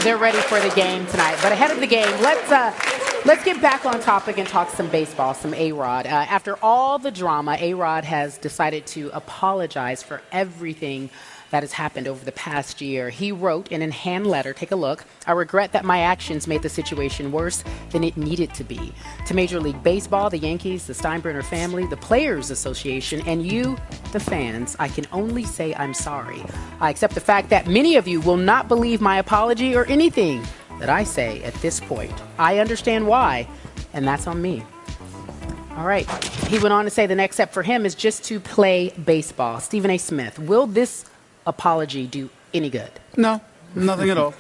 They're ready for the game tonight. But ahead of the game, let's get back on topic and talk some baseball, some A-Rod. After all the drama, A-Rod has decided to apologize for everything that has happened over the past year. He wrote in a hand letter, take a look, "I regret that my actions made the situation worse than it needed to be. To Major League Baseball, the Yankees, the Steinbrenner family, the Players Association, and you, the fans, I can only say I'm sorry. I accept the fact that many of you will not believe my apology or anything that I say at this point. I understand why, and that's on me." All right. He went on to say the next step for him is just to play baseball. Stephen A. Smith, will this apology do any good? No, nothing at all.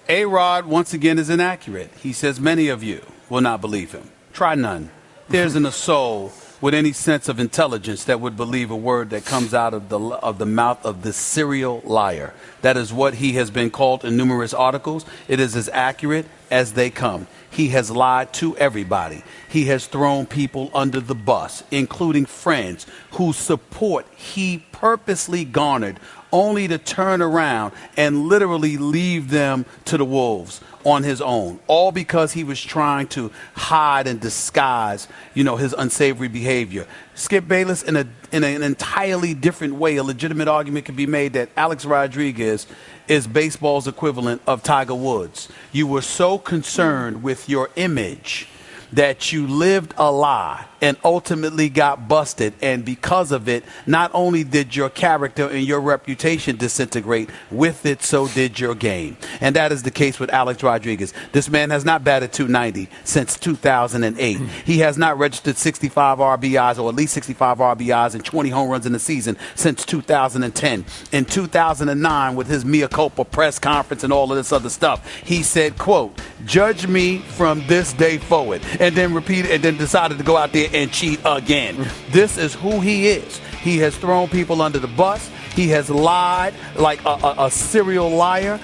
A-Rod, once again, is inaccurate. He says many of you will not believe him. Try none. There isn't a soul with any sense of intelligence that would believe a word that comes out of the mouth of this serial liar. That is what he has been called in numerous articles. It is as accurate as they come. He has lied to everybody. He has thrown people under the bus, including friends whose support he purposely garnered, only to turn around and literally leave them to the wolves on his own, all because he was trying to hide and disguise, his unsavory behavior. Skip Bayless, in an entirely different way, a legitimate argument can be made that Alex Rodriguez is baseball's equivalent of Tiger Woods. You were so concerned with your image that you lived a lie and ultimately got busted. And because of it, not only did your character and your reputation disintegrate, with it, so did your game. And that is the case with Alex Rodriguez. This man has not batted .290 since 2008. He has not registered 65 RBIs, or at least 65 RBIs and 20 home runs in the season since 2010. In 2009, with his mea culpa press conference and all of this other stuff, he said, quote, "Judge me from this day forward," and then repeated, and then decided to go out there and cheat again. This is who he is. He has thrown people under the bus. He has lied like a serial liar.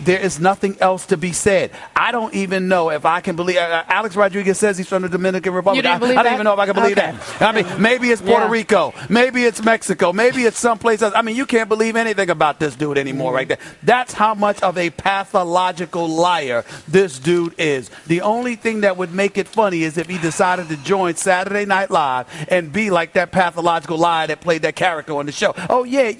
There is nothing else to be said. I don't even know if I can believe. Alex Rodriguez says he's from the Dominican Republic. I don't even know if I can believe that. I mean, maybe it's Puerto Rico. Maybe it's Mexico. Maybe it's someplace else. I mean, you can't believe anything about this dude anymore right there. That's how much of a pathological liar this dude is. The only thing that would make it funny is if he decided to join Saturday Night Live and be like that pathological liar that played that character on the show. Oh, yeah,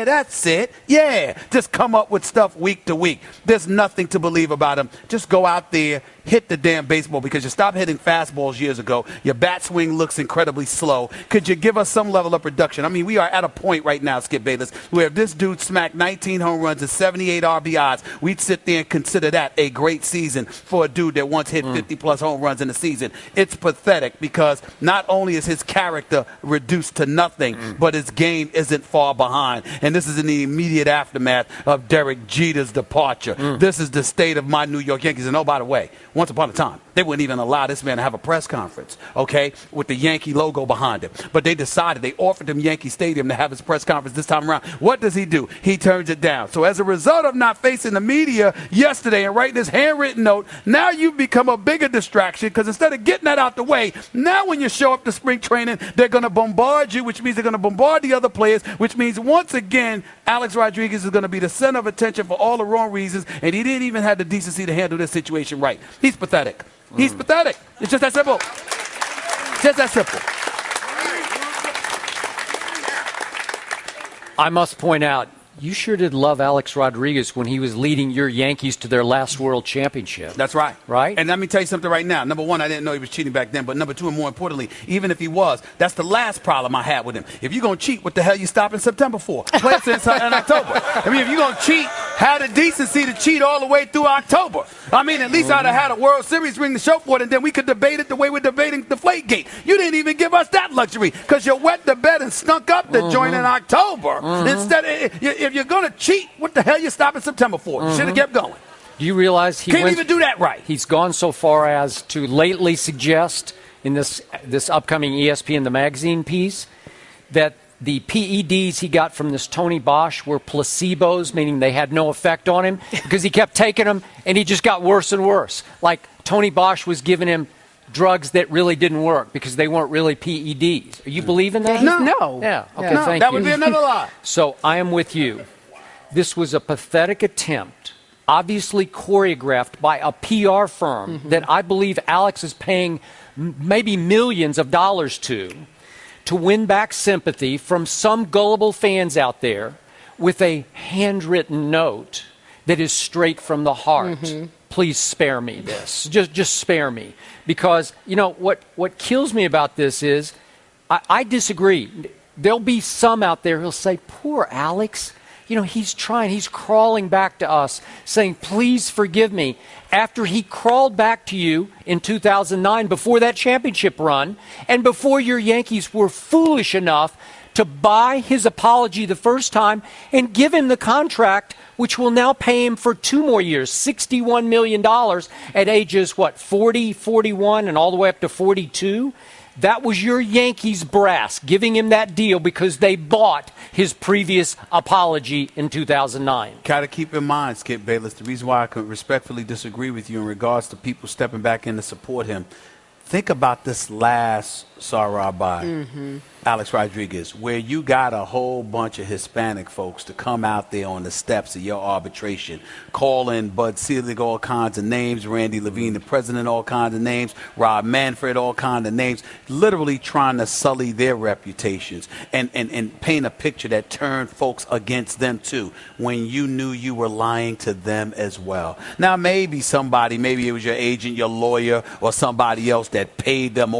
that's it. Yeah. Just come up with stuff week to week. There's nothing to believe about him. Just go out there, hit the damn baseball, because you stopped hitting fastballs years ago. Your bat swing looks incredibly slow. Could you give us some level of production? I mean, we are at a point right now, Skip Bayless, where if this dude smacked 19 home runs and 78 RBIs, we'd sit there and consider that a great season for a dude that once hit 50-plus home runs in a season. It's pathetic because not only is his character reduced to nothing, but his game isn't far behind. And this is in the immediate aftermath of Derek Jeter's departure. This is the state of my New York Yankees. And oh, by the way, once upon a time, they wouldn't even allow this man to have a press conference, okay, with the Yankee logo behind him. But they decided, they offered him Yankee Stadium to have his press conference this time around. What does he do? He turns it down. So as a result of not facing the media yesterday and writing this handwritten note, now you've become a bigger distraction, because instead of getting that out the way, now when you show up to spring training, they're going to bombard you, which means they're going to bombard the other players, which means once again, Alex Rodriguez is going to be the center of attention for all the wrong reasons, and he didn't even have the decency to handle this situation right. He's pathetic. He's pathetic. It's just that simple. Just that simple. I must point out, you sure did love Alex Rodriguez when he was leading your Yankees to their last World Championship. That's right. Right? And let me tell you something right now. Number one, I didn't know he was cheating back then. But number two, and more importantly, even if he was, that's the last problem I had with him. If you're going to cheat, what the hell you stop in September for? Play it in October. I mean, if you're going to cheat, have the decency to cheat all the way through October. I mean, at least I'd have had a World Series ring to show for it, and then we could debate it the way we're debating Deflategate. You didn't even give us that luxury because you wet the bed and stunk up the joint in October. Instead, if you're going to cheat, what the hell you stop in September for? You should have kept going. Do you realize he can't even do that right? He's gone so far as to lately suggest in this upcoming ESPN The Magazine piece that the PEDs he got from this Tony Bosch were placebos, meaning they had no effect on him because he kept taking them and he just got worse and worse. Like Tony Bosch was giving him drugs that really didn't work because they weren't really PEDs. Are you believing that? No. Yeah. Okay, no, thank that you. would be another lie. So I am with you. This was a pathetic attempt, obviously choreographed by a PR firm that I believe Alex is paying maybe millions of dollars to win back sympathy from some gullible fans out there with a handwritten note that is straight from the heart. Please spare me this. Just spare me. Because, you know, what kills me about this is I disagree. There'll be some out there who'll say, poor Alex. You know, he's trying, he's crawling back to us, saying, please forgive me. After he crawled back to you in 2009, before that championship run, and before your Yankees were foolish enough to buy his apology the first time and give him the contract, which will now pay him for 2 more years, $61 million at ages, 40, 41, and all the way up to 42. That was your Yankees brass giving him that deal because they bought his previous apology in 2009. Got to keep in mind, Skip Bayless, the reason why I could respectfully disagree with you in regards to people stepping back in to support him. Think about this last Sarah by Alex Rodriguez, where you got a whole bunch of Hispanic folks to come out there on the steps of your arbitration, calling Bud Selig all kinds of names, Randy Levine, the president, all kinds of names, Rob Manfred, all kinds of names, literally trying to sully their reputations and paint a picture that turned folks against them too, when you knew you were lying to them as well. Now, maybe it was your agent, your lawyer, or somebody else that paid them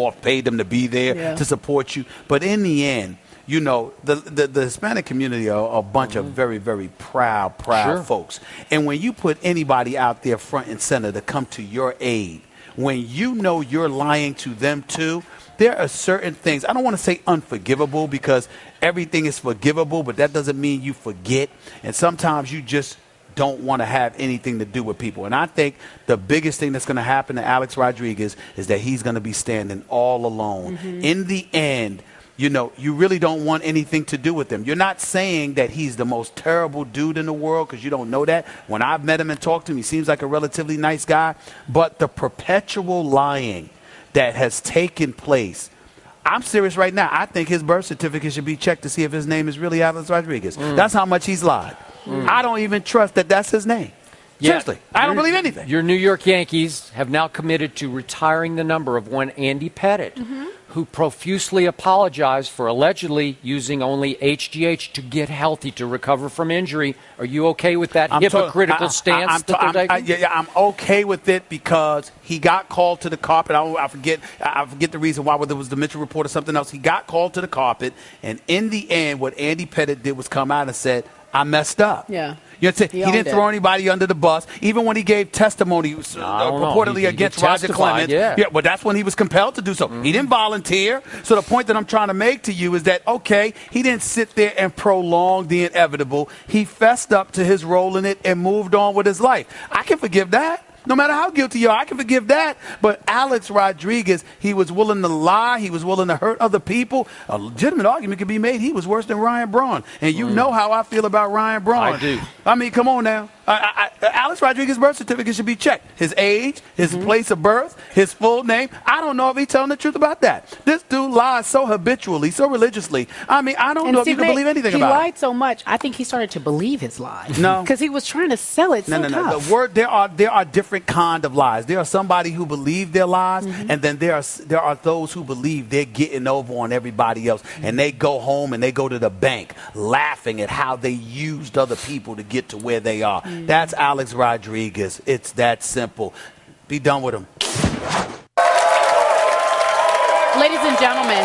to be there to support you. But in the end, you know, the Hispanic community are a bunch of very, very proud folks. And when you put anybody out there front and center to come to your aid, when you know you're lying to them too, there are certain things, I don't want to say unforgivable because everything is forgivable, but that doesn't mean you forget. And sometimes you just don't want to have anything to do with people. And I think the biggest thing that's going to happen to Alex Rodriguez is that he's going to be standing all alone. In the end, you know, you really don't want anything to do with him. You're not saying that he's the most terrible dude in the world because you don't know that. When I've met him and talked to him, he seems like a relatively nice guy. But the perpetual lying that has taken place, I'm serious right now. I think his birth certificate should be checked to see if his name is really Alex Rodriguez. That's how much he's lied. I don't even trust that that's his name. Seriously, I don't believe anything. Your New York Yankees have now committed to retiring the number of one Andy Pettitte, who profusely apologized for allegedly using only HGH to get healthy, to recover from injury. Are you okay with that hypocritical stance that they're taking? I'm okay with it because he got called to the carpet. I forget the reason why, whether it was the Mitchell Report or something else. He got called to the carpet, and in the end, what Andy Pettitte did was come out and said, I messed up. Yeah. You know, he didn't throw anybody under the bus. Even when he gave testimony purportedly against Roger Clemens. Yeah, but that's when he was compelled to do so. He didn't volunteer. So the point that I'm trying to make to you is that, okay, he didn't sit there and prolong the inevitable. He fessed up to his role in it and moved on with his life. I can forgive that. No matter how guilty you are, I can forgive that. But Alex Rodriguez, he was willing to lie. He was willing to hurt other people. A legitimate argument could be made. He was worse than Ryan Braun. And you know how I feel about Ryan Braun. I do. I mean, come on now. Alex Rodriguez's birth certificate should be checked. His age, his place of birth, his full name. I don't know if he's telling the truth about that. This dude lies so habitually, so religiously. I mean, I don't know if you can believe anything about it. He lied so much, I think he started to believe his lie. No. Because he was trying to sell it so tough. The word, there are different kind of lies. There are somebody who believe their lies, and then there are those who believe they're getting over on everybody else, and they go home and they go to the bank laughing at how they used other people to get to where they are. That's Alex Rodriguez. It's that simple. Be done with him. Ladies and gentlemen.